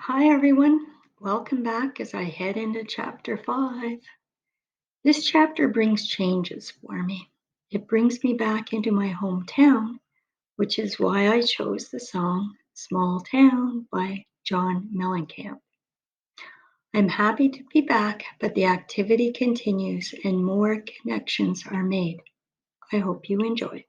Hi, everyone. Welcome back as I head into chapter 5. This chapter brings changes for me. It brings me back into my hometown, which is why I chose the song Small Town by John Mellencamp. I'm happy to be back, but the activity continues and more connections are made. I hope you enjoy.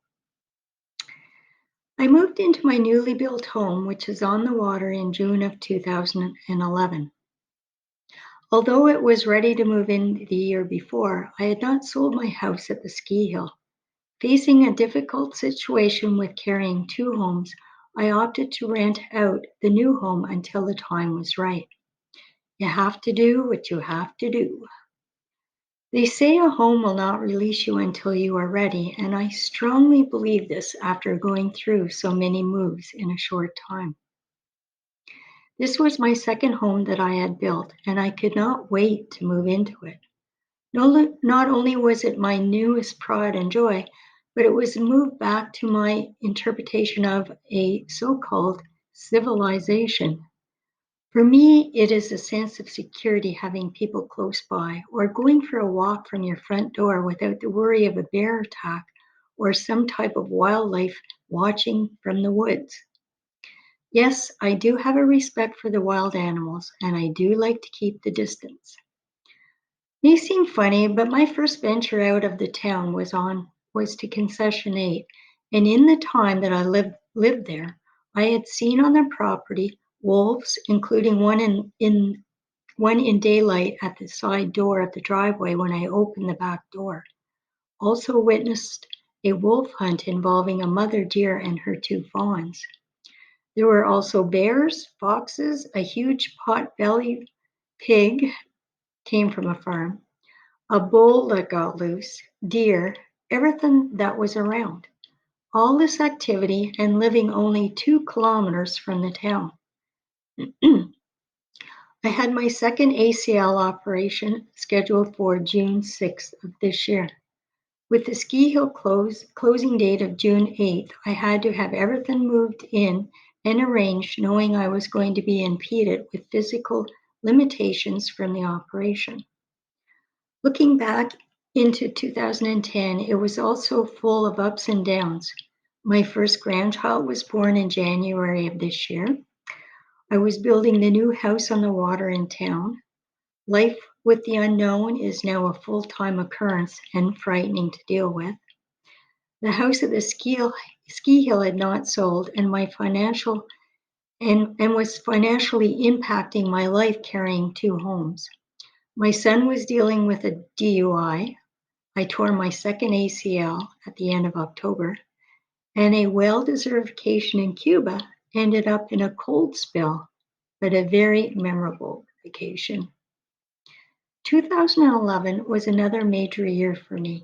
I moved into my newly built home, which is on the water, in June of 2011. Although it was ready to move in the year before, I had not sold my house at the ski hill. Facing a difficult situation with carrying two homes, I opted to rent out the new home until the time was right. You have to do what you have to do. They say a home will not release you until you are ready, and I strongly believe this after going through so many moves in a short time. This was my second home that I had built, and I could not wait to move into it. Not only was it my newest pride and joy, but it was a move back to my interpretation of a so-called civilization. For me, it is a sense of security having people close by or going for a walk from your front door without the worry of a bear attack or some type of wildlife watching from the woods. Yes, I do have a respect for the wild animals, and I do like to keep the distance. May seem funny, but my first venture out of the town was to Concession 8, and in the time that I lived there, I had seen on the property wolves, including one in daylight at the side door of the driveway when I opened the back door. Also witnessed a wolf hunt involving a mother deer and her two fawns. There were also bears, foxes, a huge pot-bellied pig came from a farm, a bull that got loose, deer, everything that was around. All this activity and living only 2 kilometers from the town. I had my second ACL operation scheduled for June 6th of this year. With the ski hill closing date of June 8th, I had to have everything moved in and arranged, knowing I was going to be impeded with physical limitations from the operation. Looking back into 2010, it was also full of ups and downs. My first grandchild was born in January of this year. I was building the new house on the water in town. Life with the unknown is now a full-time occurrence and frightening to deal with. The house at the ski hill had not sold, and my financial and was financially impacting my life carrying two homes. My son was dealing with a DUI. I tore my second ACL at the end of October, and a well-deserved vacation in Cuba ended up in a cold spill, but a very memorable vacation. 2011 was another major year for me.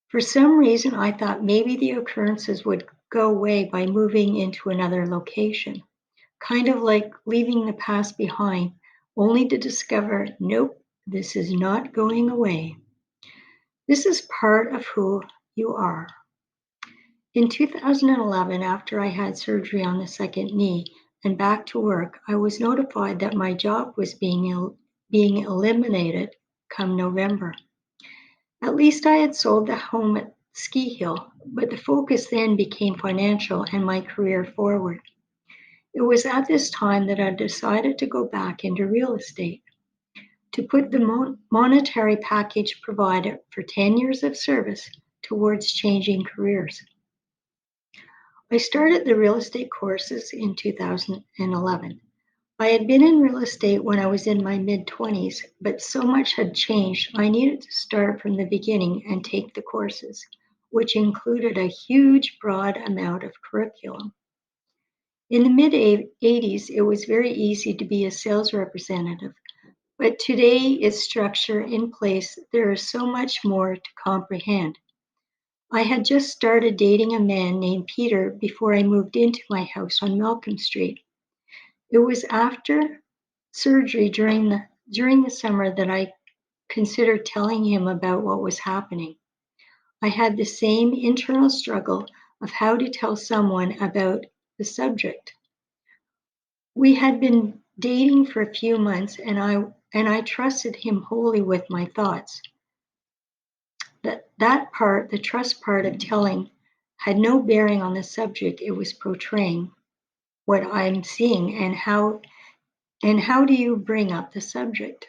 For some reason, I thought maybe the occurrences would go away by moving into another location, kind of like leaving the past behind, only to discover, nope, this is not going away. This is part of who you are. In 2011, after I had surgery on the second knee and back to work, I was notified that my job was being eliminated come November. At least I had sold the home at Ski Hill, but the focus then became financial and my career forward. It was at this time that I decided to go back into real estate, to put the monetary package provided for 10 years of service towards changing careers. I started the real estate courses in 2011. I had been in real estate when I was in my mid-20s, but so much had changed, I needed to start from the beginning and take the courses, which included a huge, broad amount of curriculum. In the mid-80s, it was very easy to be a sales representative, but today is structure in place. There is so much more to comprehend. I had just started dating a man named Peter before I moved into my house on Mellencamp Street. It was after surgery during the summer that I considered telling him about what was happening. I had the same internal struggle of how to tell someone about the subject. We had been dating for a few months, and I trusted him wholly with my thoughts. That part, the trust part of telling, had no bearing on the subject it was portraying, what I'm seeing, and how do you bring up the subject?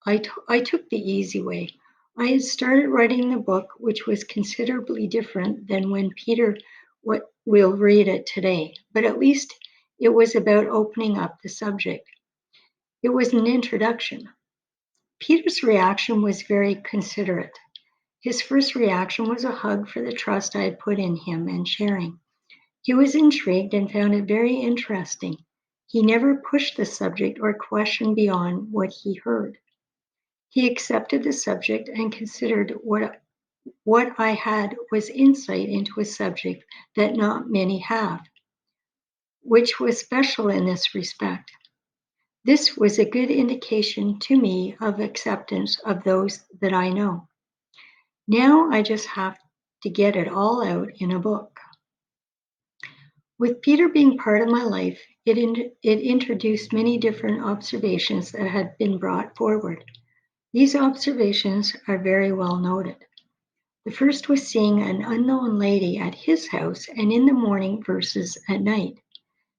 I took the easy way. I had started writing the book, which was considerably different than when Peter will read it today, but at least it was about opening up the subject. It was an introduction. Peter's reaction was very considerate. His first reaction was a hug for the trust I had put in him and sharing. He was intrigued and found it very interesting. He never pushed the subject or questioned beyond what he heard. He accepted the subject and considered what I had was insight into a subject that not many have, which was special in this respect. This was a good indication to me of acceptance of those that I know. Now I just have to get it all out in a book. With Peter being part of my life, it introduced many different observations that had been brought forward. These observations are very well noted. The first was seeing an unknown lady at his house and in the morning versus at night.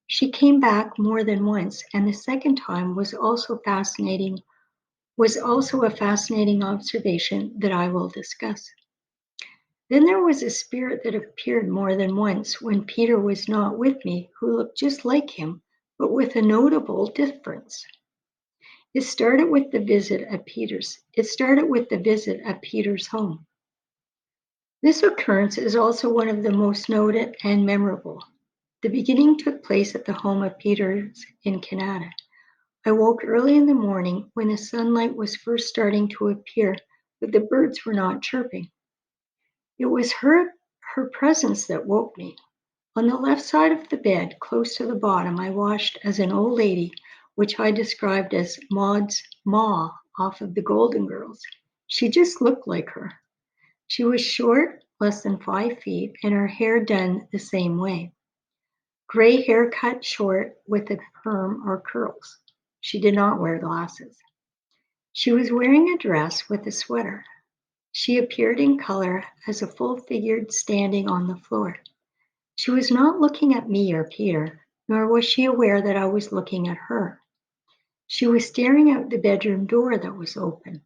She came back more than once, and the second time was also a fascinating observation that I will discuss. Then there was a spirit that appeared more than once when Peter was not with me, who looked just like him, but with a notable difference. It started with the visit at Peter's home. This occurrence is also one of the most noted and memorable. The beginning took place at the home of Peter's in Canada. I woke early in the morning when the sunlight was first starting to appear, but the birds were not chirping. It was her presence that woke me. On the left side of the bed, close to the bottom, I watched as an old lady, which I described as Maud's Ma off of the Golden Girls. She just looked like her. She was short, less than 5 feet, and her hair done the same way. Gray hair cut short with a perm or curls. She did not wear glasses. She was wearing a dress with a sweater. She appeared in color as a full figured standing on the floor. She was not looking at me or Peter, nor was she aware that I was looking at her. She was staring out the bedroom door that was open.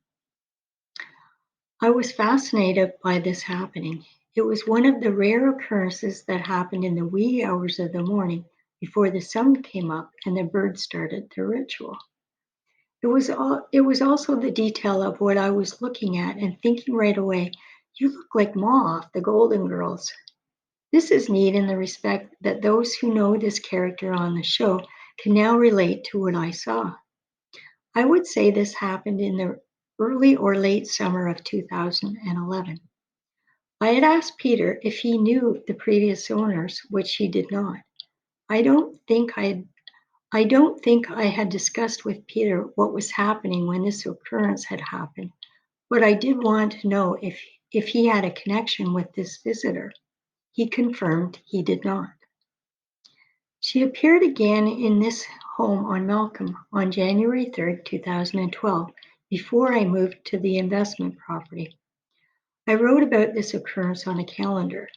I was fascinated by this happening. It was one of the rare occurrences that happened in the wee hours of the morning before the sun came up and the birds started their ritual. It was also the detail of what I was looking at and thinking right away, you look like Ma off the Golden Girls. This is neat in the respect that those who know this character on the show can now relate to what I saw. I would say this happened in the early or late summer of 2011. I had asked Peter if he knew the previous owners, which he did not. I don't think I had discussed with Peter what was happening when this occurrence had happened, but I did want to know if he had a connection with this visitor. He confirmed he did not. She appeared again in this home on Mellencamp on January 3rd, 2012, before I moved to the investment property. I wrote about this occurrence on a calendar.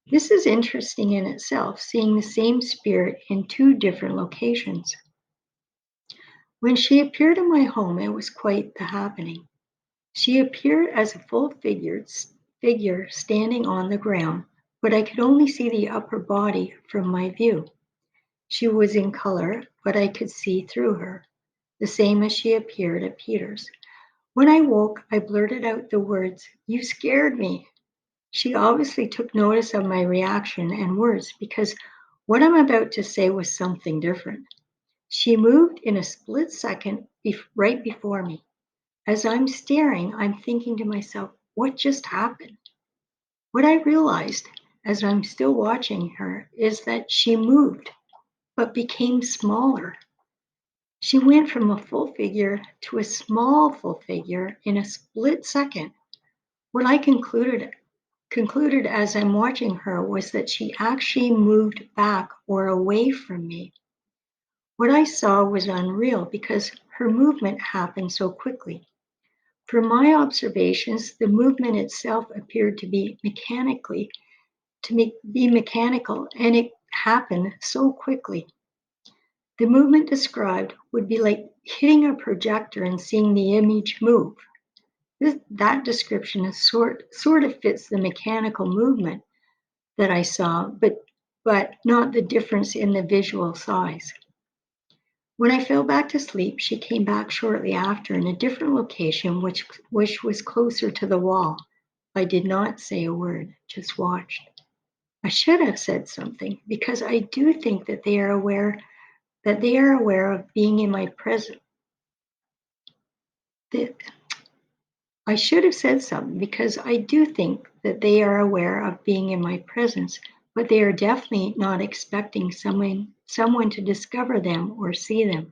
This is interesting in itself, seeing the same spirit in two different locations. When she appeared in my home, it was quite the happening. She appeared as a full figure standing on the ground, but I could only see the upper body from my view. She was in color, but I could see through her, the same as she appeared at Peter's. When I woke, I blurted out the words, "You scared me." She obviously took notice of my reaction and words because what I'm about to say was something different. She moved in a split second right before me. As I'm staring, I'm thinking to myself, what just happened? What I realized as I'm still watching her is that she moved, but became smaller. She went from a full figure to a small full figure in a split second. What I concluded as I'm watching her was that she actually moved back or away from me. What I saw was unreal because her movement happened so quickly. From my observations, the movement itself appeared to be mechanical, and it happened so quickly. The movement described would be like hitting a projector and seeing the image move. That description is sort of fits the mechanical movement that I saw, but not the difference in the visual size. When I fell back to sleep, she came back shortly after in a different location, which was closer to the wall. I did not say a word, just watched. I should have said something because I do think that they are aware of being in my presence. I should have said something because I do think that they are aware of being in my presence, but they are definitely not expecting someone to discover them or see them.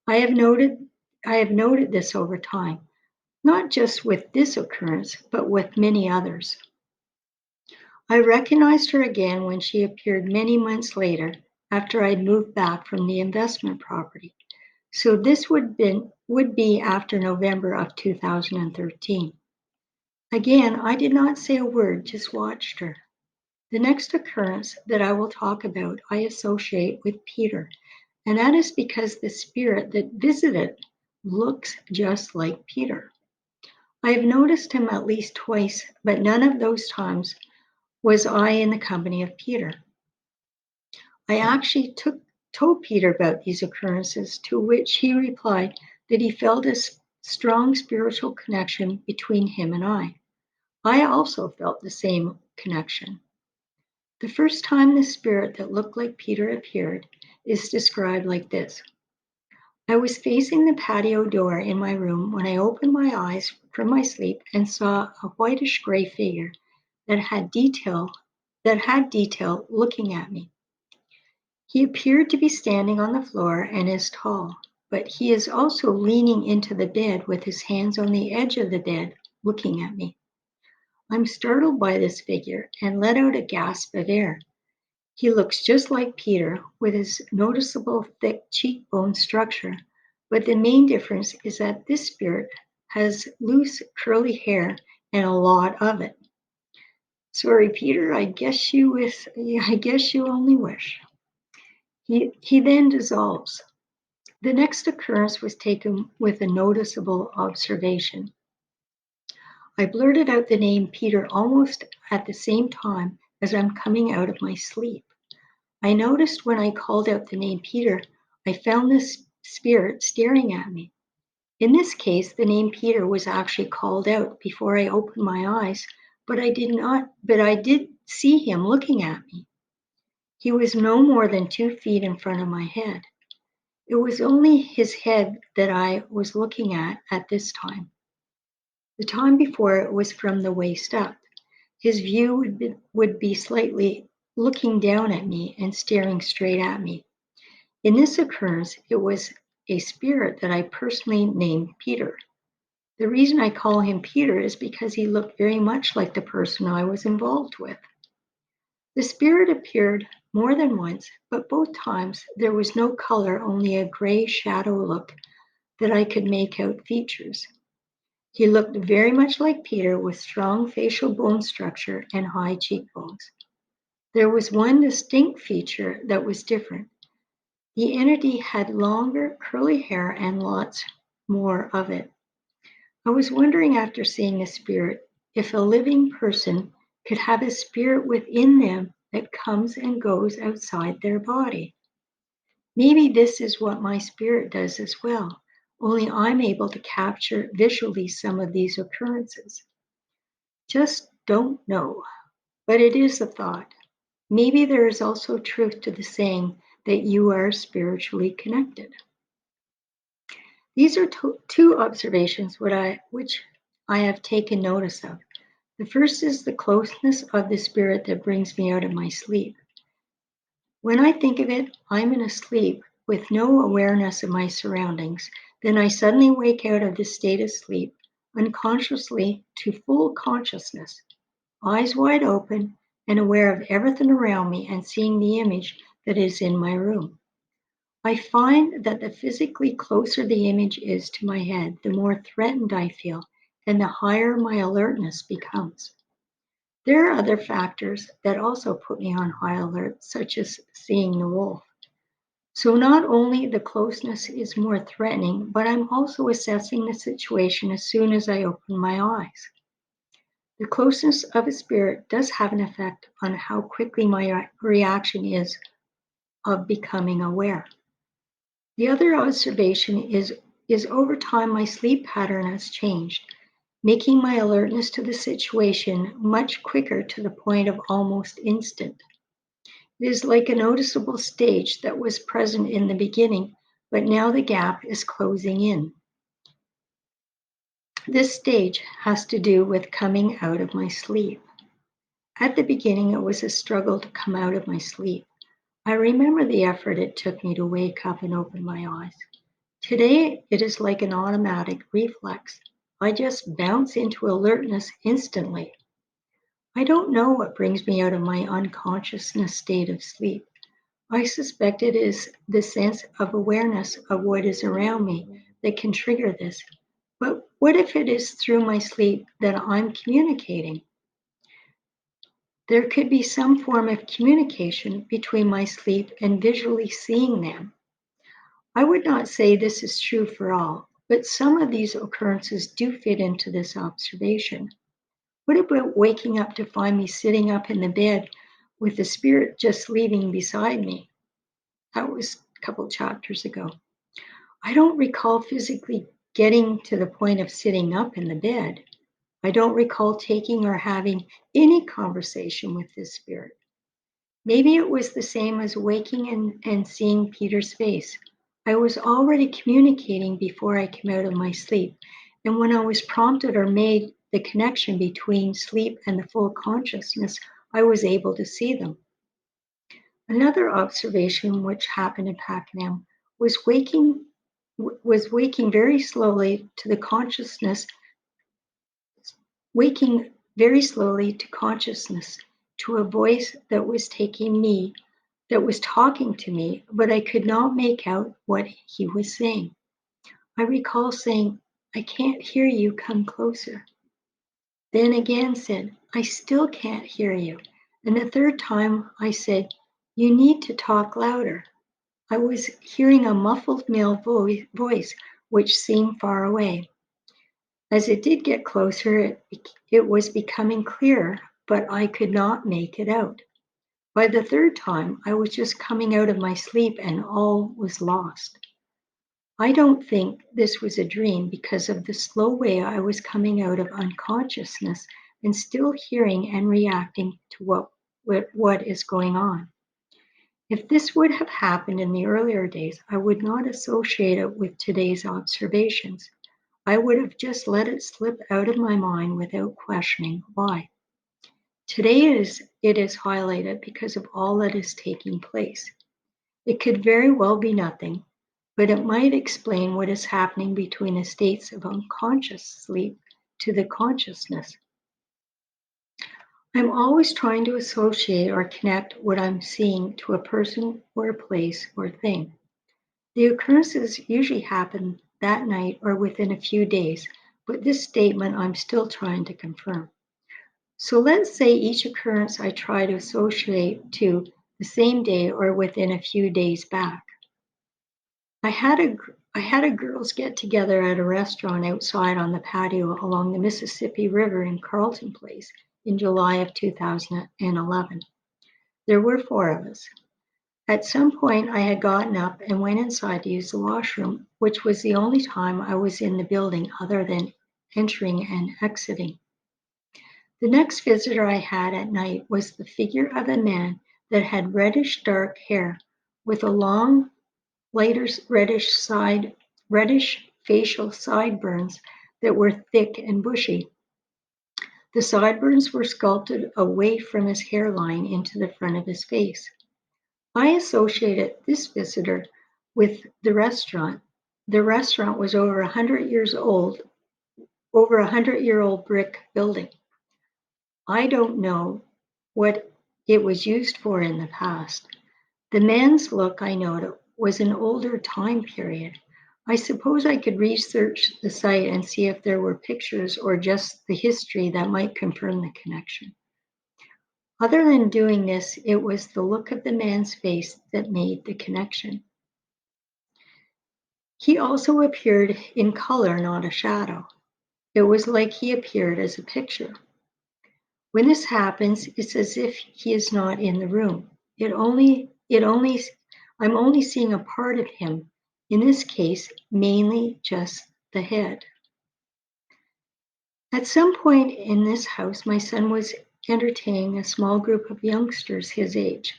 I have noted this over time, not just with this occurrence, but with many others. I recognized her again when she appeared many months later after I'd moved back from the investment property. So this would be after November of 2013. Again, I did not say a word, just watched her. The next occurrence that I will talk about I associate with Peter, and that is because the spirit that visited looks just like Peter. I have noticed him at least twice, but none of those times was I in the company of Peter. I actually told Peter about these occurrences, to which he replied that he felt a strong spiritual connection between him and I. I also felt the same connection. The first time the spirit that looked like Peter appeared is described like this. I was facing the patio door in my room when I opened my eyes from my sleep and saw a whitish gray figure that had detail looking at me. He appeared to be standing on the floor and is tall, but he is also leaning into the bed with his hands on the edge of the bed looking at me. I'm startled by this figure and let out a gasp of air. He looks just like Peter with his noticeable thick cheekbone structure, but the main difference is that this spirit has loose curly hair and a lot of it. Sorry, Peter, I guess you only wish. He then dissolves. The next occurrence was taken with a noticeable observation. I blurted out the name Peter almost at the same time as I'm coming out of my sleep. I noticed when I called out the name Peter, I found this spirit staring at me. In this case, the name Peter was actually called out before I opened my eyes, but I did see him looking at me. He was no more than 2 feet in front of my head. It was only his head that I was looking at this time. The time before it was from the waist up. His view would be slightly looking down at me and staring straight at me. In this occurrence, it was a spirit that I personally named Peter. The reason I call him Peter is because he looked very much like the person I was involved with. The spirit appeared more than once, but both times there was no color, only a gray shadow look that I could make out features. He looked very much like Peter with strong facial bone structure and high cheekbones. There was one distinct feature that was different. The entity had longer curly hair and lots more of it. I was wondering after seeing the spirit if a living person could have a spirit within them that comes and goes outside their body. Maybe this is what my spirit does as well, only I'm able to capture visually some of these occurrences. Just don't know, but it is a thought. Maybe there is also truth to the saying that you are spiritually connected. These are two observations which I have taken notice of. The first is the closeness of the spirit that brings me out of my sleep. When I think of it, I'm in a sleep with no awareness of my surroundings. Then I suddenly wake out of this state of sleep, unconsciously to full consciousness, eyes wide open and aware of everything around me and seeing the image that is in my room. I find that the physically closer the image is to my head, the more threatened I feel and the higher my alertness becomes. There are other factors that also put me on high alert, such as seeing the wolf. So not only the closeness is more threatening, but I'm also assessing the situation as soon as I open my eyes. The closeness of a spirit does have an effect on how quickly my reaction is of becoming aware. The other observation is over time my sleep pattern has changed, making my alertness to the situation much quicker to the point of almost instant. It is like a noticeable stage that was present in the beginning, but now the gap is closing in. This stage has to do with coming out of my sleep. At the beginning, it was a struggle to come out of my sleep. I remember the effort it took me to wake up and open my eyes. Today, it is like an automatic reflex. I just bounce into alertness instantly. I don't know what brings me out of my unconsciousness state of sleep. I suspect it is the sense of awareness of what is around me that can trigger this. But what if it is through my sleep that I'm communicating? There could be some form of communication between my sleep and visually seeing them. I would not say this is true for all, but some of these occurrences do fit into this observation. What about waking up to find me sitting up in the bed with the spirit just leaving beside me? That was a couple chapters ago. I don't recall physically getting to the point of sitting up in the bed. I don't recall taking or having any conversation with this spirit. Maybe it was the same as waking and seeing Peter's face. I was already communicating before I came out of my sleep, and when I was prompted or made the connection between sleep and the full consciousness, I was able to see them. Another observation which happened in Pakenham was waking very slowly to the consciousness, waking very slowly to consciousness, to a voice that was talking to me, but I could not make out what he was saying. I recall saying, "I can't hear you, come closer." Then again said, "I still can't hear you." And the third time I said, "You need to talk louder." I was hearing a muffled male voice which seemed far away. As it did get closer, it was becoming clearer, but I could not make it out. By the third time, I was just coming out of my sleep and all was lost. I don't think this was a dream because of the slow way I was coming out of unconsciousness and still hearing and reacting to what is going on. If this would have happened in the earlier days, I would not associate it with today's observations. I would have just let it slip out of my mind without questioning why. Today it is highlighted because of all that is taking place. It could very well be nothing, but it might explain what is happening between the states of unconscious sleep to the consciousness. I'm always trying to associate or connect what I'm seeing to a person or a place or thing. The occurrences usually happen that night or within a few days, but this statement I'm still trying to confirm. So let's say each occurrence I try to associate to the same day or within a few days back. I had a girls get together at a restaurant outside on the patio along the Mississippi River in Carleton Place in July of 2011. There were four of us. At some point, I had gotten up and went inside to use the washroom, which was the only time I was in the building other than entering and exiting. The next visitor I had at night was the figure of a man that had reddish dark hair with a long, lighter reddish facial sideburns that were thick and bushy. The sideburns were sculpted away from his hairline into the front of his face. I associated this visitor with the restaurant. The restaurant was over 100 years old, over 100-year-old brick building. I don't know what it was used for in the past. The man's look, I was an older time period. I suppose I could research the site and see if there were pictures or just the history that might confirm the connection. Other than doing this, it was the look of the man's face that made the connection. He also appeared in color, not a shadow. It was like he appeared as a picture. When this happens, it's as if he is not in the room. I'm only seeing a part of him. In this case, mainly just the head. At some point in this house, my son was entertaining a small group of youngsters his age.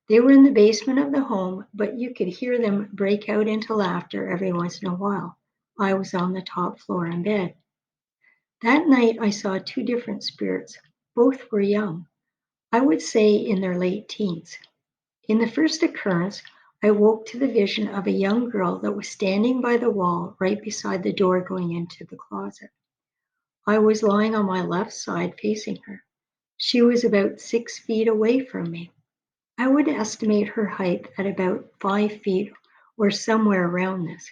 They were in the basement of the home, but you could hear them break out into laughter every once in a while. I was on the top floor in bed. That night, I saw two different spirits. Both were young. I would say in their late teens. In the first occurrence, I woke to the vision of a young girl that was standing by the wall right beside the door going into the closet. I was lying on my left side facing her. She was about 6 feet away from me. I would estimate her height at about 5 feet or somewhere around this.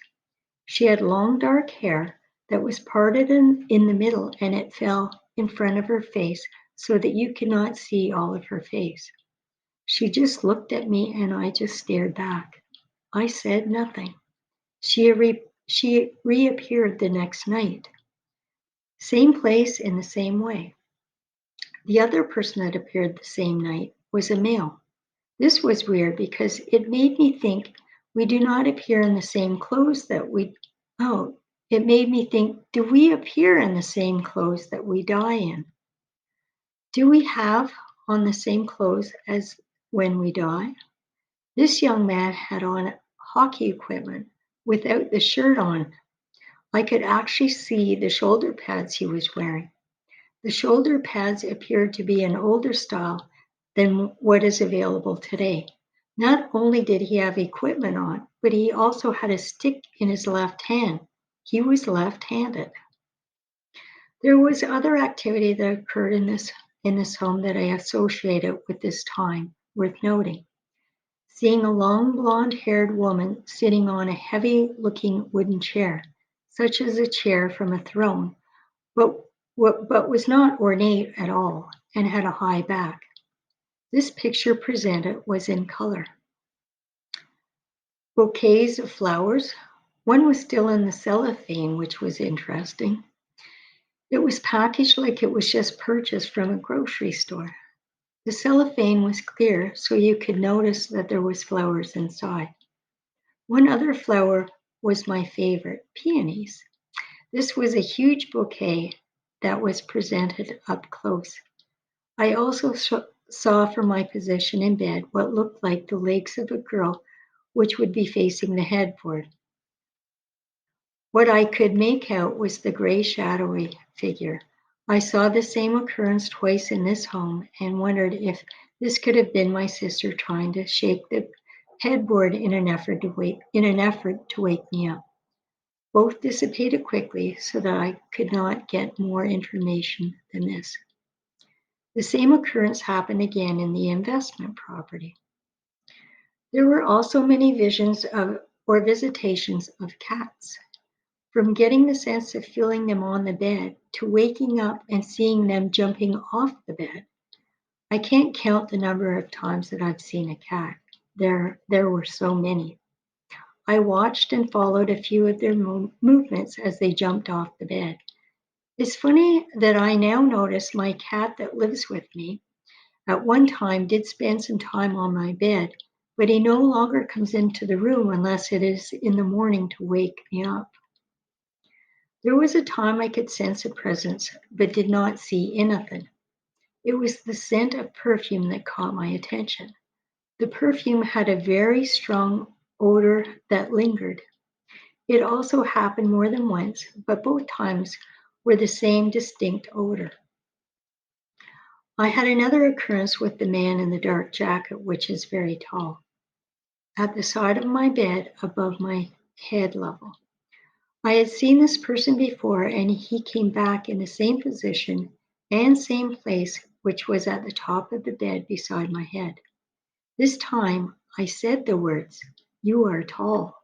She had long dark hair that was parted in the middle and it fell in front of her face so that you could not see all of her face. She just looked at me and I just stared back. I said nothing. She reappeared the next night. Same place in the same way. The other person that appeared the same night was a male. This was weird because it made me think we do not appear in the same clothes that we oh, it made me think, do we appear in the same clothes that we die in? Do we have on the same clothes as when we die? This young man had on hockey equipment without the shirt on. I could actually see the shoulder pads he was wearing. The shoulder pads appeared to be an older style than what is available today. Not only did he have equipment on, but he also had a stick in his left hand. He was left-handed. There was other activity that occurred in this home that I associated with this time, worth noting. Seeing a long blonde-haired woman sitting on a heavy-looking wooden chair, such as a chair from a throne, but was not ornate at all and had a high back. This picture presented was in color. Bouquets of flowers. One was still in the cellophane, which was interesting. It was packaged like it was just purchased from a grocery store. The cellophane was clear, so you could notice that there was flowers inside. One other flower was my favorite, peonies. This was a huge bouquet that was presented up close. I also saw from my position in bed what looked like the legs of a girl, which would be facing the headboard. What I could make out was the gray shadowy figure. I saw the same occurrence twice in this home and wondered if this could have been my sister trying to shake the headboard in an effort to wake me up. Both dissipated quickly so that I could not get more information than this. The same occurrence happened again in the investment property. There were also many visions of or visitations of cats. From getting the sense of feeling them on the bed to waking up and seeing them jumping off the bed. I can't count the number of times that I've seen a cat. There were so many. I watched and followed a few of their movements as they jumped off the bed. It's funny that I now notice my cat that lives with me at one time did spend some time on my bed, but he no longer comes into the room unless it is in the morning to wake me up. There was a time I could sense a presence, but did not see anything. It was the scent of perfume that caught my attention. The perfume had a very strong odor that lingered. It also happened more than once, but both times were the same distinct odor. I had another occurrence with the man in the dark jacket, which is very tall, at the side of my bed above my head level. I had seen this person before and he came back in the same position and same place, which was at the top of the bed beside my head. This time I said the words, You are tall.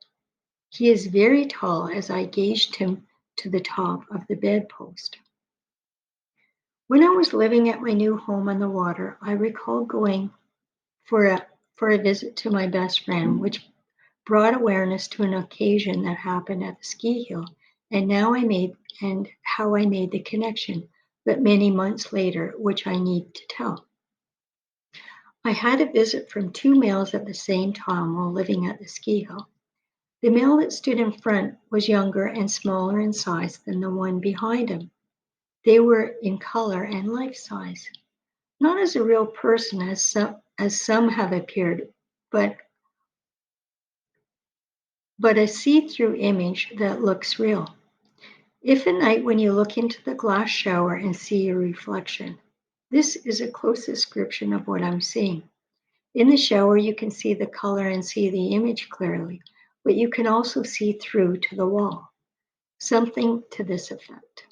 He is very tall as I gauged him to the top of the bedpost. When I was living at my new home on the water, I recall going for a for a visit to my best friend, which brought awareness to an occasion that happened at the ski hill, and how I made the connection, but many months later, which I need to tell. I had a visit from two males at the same time while living at the ski hill. The male that stood in front was younger and smaller in size than the one behind him. They were in color and life size, not as a real person as some have appeared, but a see-through image that looks real. If at night when you look into the glass shower and see your reflection, this is a close description of what I'm seeing. In the shower, you can see the color and see the image clearly, but you can also see through to the wall. Something to this effect.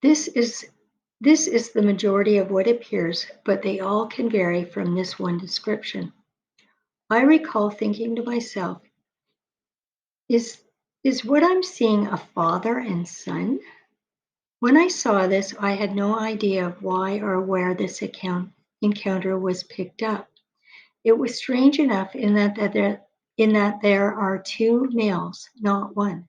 This is this is the majority of what appears, but they all can vary from this one description. I recall thinking to myself, is is what I'm seeing a father and son? When I saw this, I had no idea of why or where this encounter was picked up. It was strange enough in that there are two males, not one.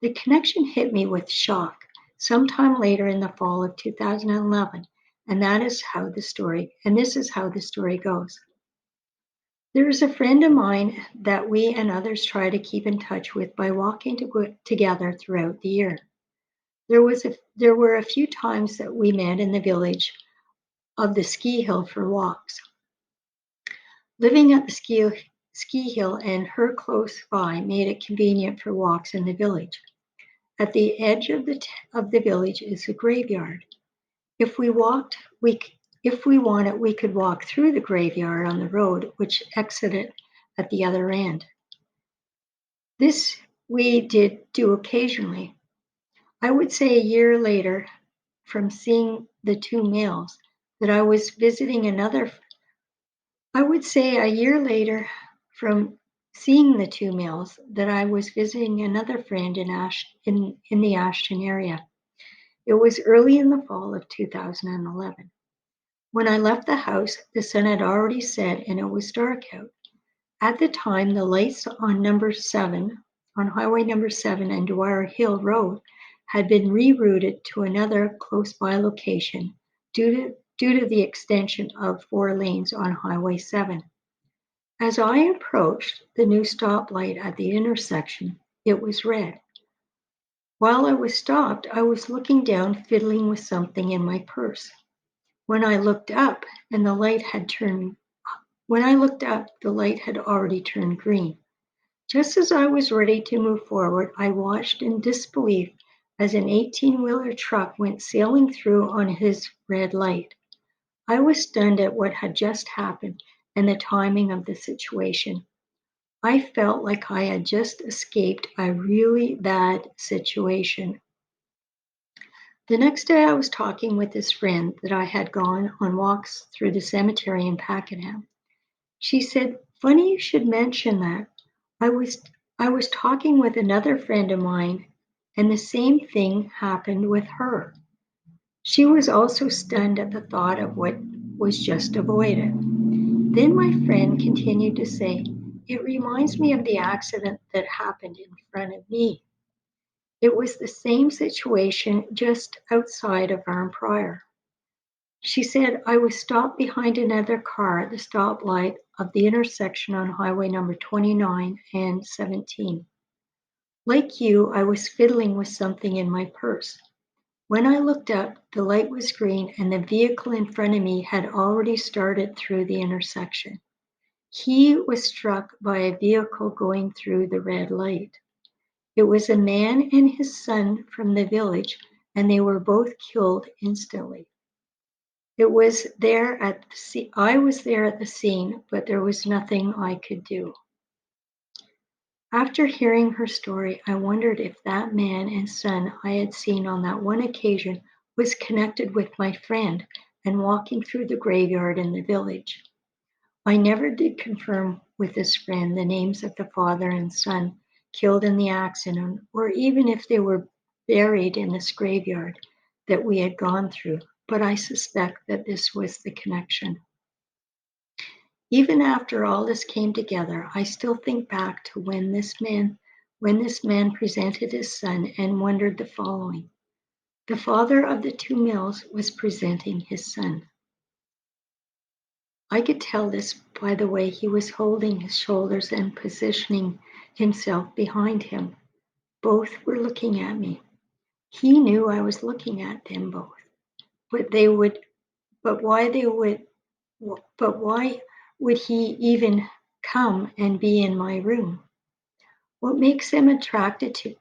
The connection hit me with shock sometime later in the fall of 2011, and this is how the story goes. There is a friend of mine that we and others try to keep in touch with by walking together throughout the year. There were a few times that we met in the village of the ski hill for walks. Living at the ski hill and her close by made it convenient for walks in the village. At the edge of the village is a graveyard. If we walked, we if we wanted, we could walk through the graveyard on the road, which exited at the other end. This we did do occasionally. I would say a year later, from seeing the two males, that I was visiting another. I would say a year later, from seeing the two males, that I was visiting another friend in the Ashton area. It was early in the fall of 2011. When I left the house, the sun had already set and it was dark out. At the time, the lights on Highway number 7 and Dwyer Hill Road had been rerouted to another close by location due to the extension of 4 lanes on Highway 7. As I approached the new stoplight at the intersection, it was red. While I was stopped, I was looking down, fiddling with something in my purse. When I looked up and the light had turned when I looked up, the light had already turned green. Just as I was ready to move forward, I watched in disbelief as an 18-wheeler truck went sailing through on his red light. I was stunned at what had just happened and the timing of the situation. I felt like I had just escaped a really bad situation. The next day, I was talking with this friend that I had gone on walks through the cemetery in Pakenham. She said, "Funny you should mention that. I was I was talking with another friend of mine, and the same thing happened with her." She was also stunned at the thought of what was just avoided. Then my friend continued to say, "It reminds me of the accident that happened in front of me. It was the same situation just outside of Arnprior." She said, "I was stopped behind another car at the stoplight of the intersection on Highway number 29 and 17. Like you, I was fiddling with something in my purse. When I looked up, the light was green and the vehicle in front of me had already started through the intersection. He was struck by a vehicle going through the red light. It was a man and his son from the village, and they were both killed instantly. I was there at the scene, but there was nothing I could do." After hearing her story, I wondered if that man and son I had seen on that one occasion was connected with my friend and walking through the graveyard in the village. I never did confirm with this friend the names of the father and son killed in the accident, or even if they were buried in this graveyard that we had gone through, but I suspect that this was the connection. Even after all this came together, I still think back to when this man presented his son and wondered the following. The father of the 2 Mills was presenting his son. I could tell this by the way he was holding his shoulders and positioning himself behind him. Both were looking at me. He knew I was looking at them both, but but why would he even come and be in my room? What makes them attracted to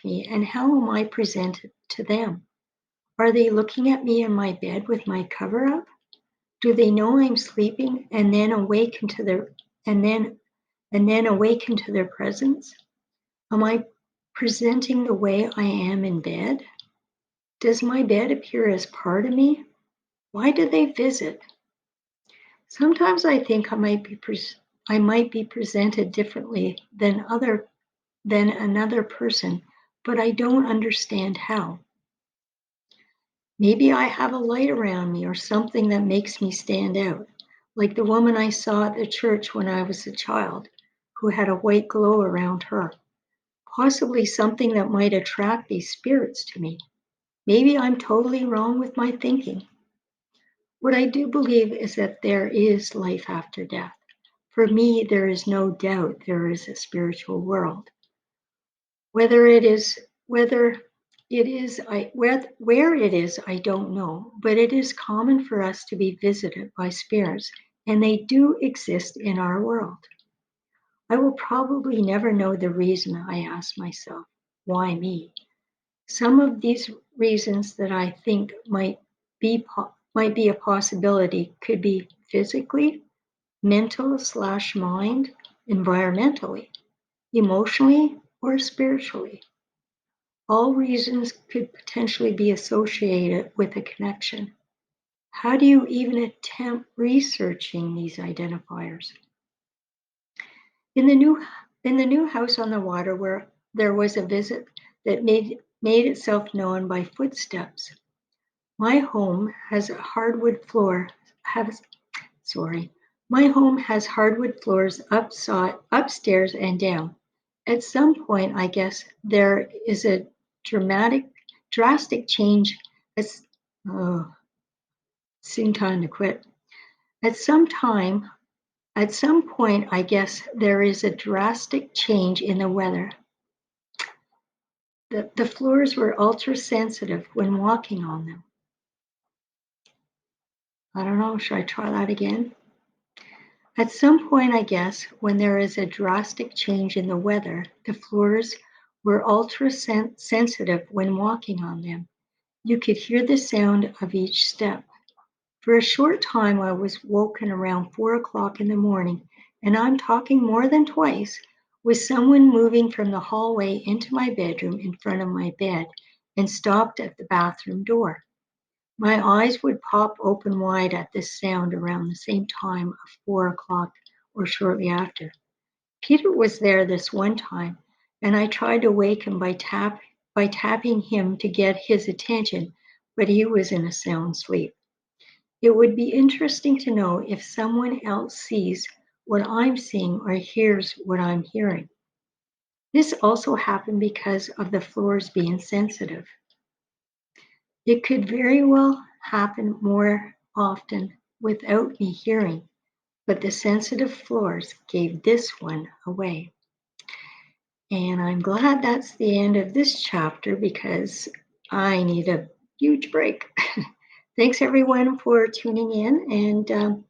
me, and how am I presented to them? Are they looking at me in my bed with my cover up? Do they know I'm sleeping and then awaken to their presence? Am I presenting the way I am in bed? Does my bed appear as part of me? Why do they visit? Sometimes I think I might be presented differently than another person, but I don't understand how. Maybe I have a light around me or something that makes me stand out, like the woman I saw at the church when I was a child, who had a white glow around her. Possibly something that might attract these spirits to me. Maybe I'm totally wrong with my thinking. What I do believe is that there is life after death. For me, there is no doubt there is a spiritual world. Whether it is, whether it is, where it is, I don't know, but it is common for us to be visited by spirits, and they do exist in our world. I will probably never know the reason, I ask myself. Why me? Some of these reasons that I think might be a possibility could be physically, mental/mind, environmentally, emotionally, or spiritually. All reasons could potentially be associated with a connection. How do you even attempt researching these identifiers? In the new house on the water, where there was a visit that made itself known by footsteps. My home has hardwood floor has sorry. My home has hardwood floors upstairs and down. At some point, I guess there is a drastic change. It's oh, seemed time to quit. At some time, at some point, I guess there is a drastic change in the weather. The floors were ultra sensitive when walking on them. I don't know, should I try that again? At some point, I guess, when there is a drastic change in the weather, the floors were ultra sensitive when walking on them. You could hear the sound of each step. For a short time, I was woken around 4 o'clock in the morning, and I'm talking more than twice, with someone moving from the hallway into my bedroom in front of my bed and stopped at the bathroom door. My eyes would pop open wide at this sound around the same time of 4 o'clock or shortly after. Peter was there this one time, and I tried to wake him by tapping him to get his attention, but he was in a sound sleep. It would be interesting to know if someone else sees what I'm seeing or hears what I'm hearing. This also happened because of the floors being sensitive. It could very well happen more often without me hearing, but the sensitive floors gave this one away. And I'm glad that's the end of this chapter because I need a huge break. Thanks everyone for tuning in, and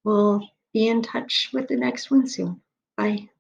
we'll be in touch with the next one soon. Bye.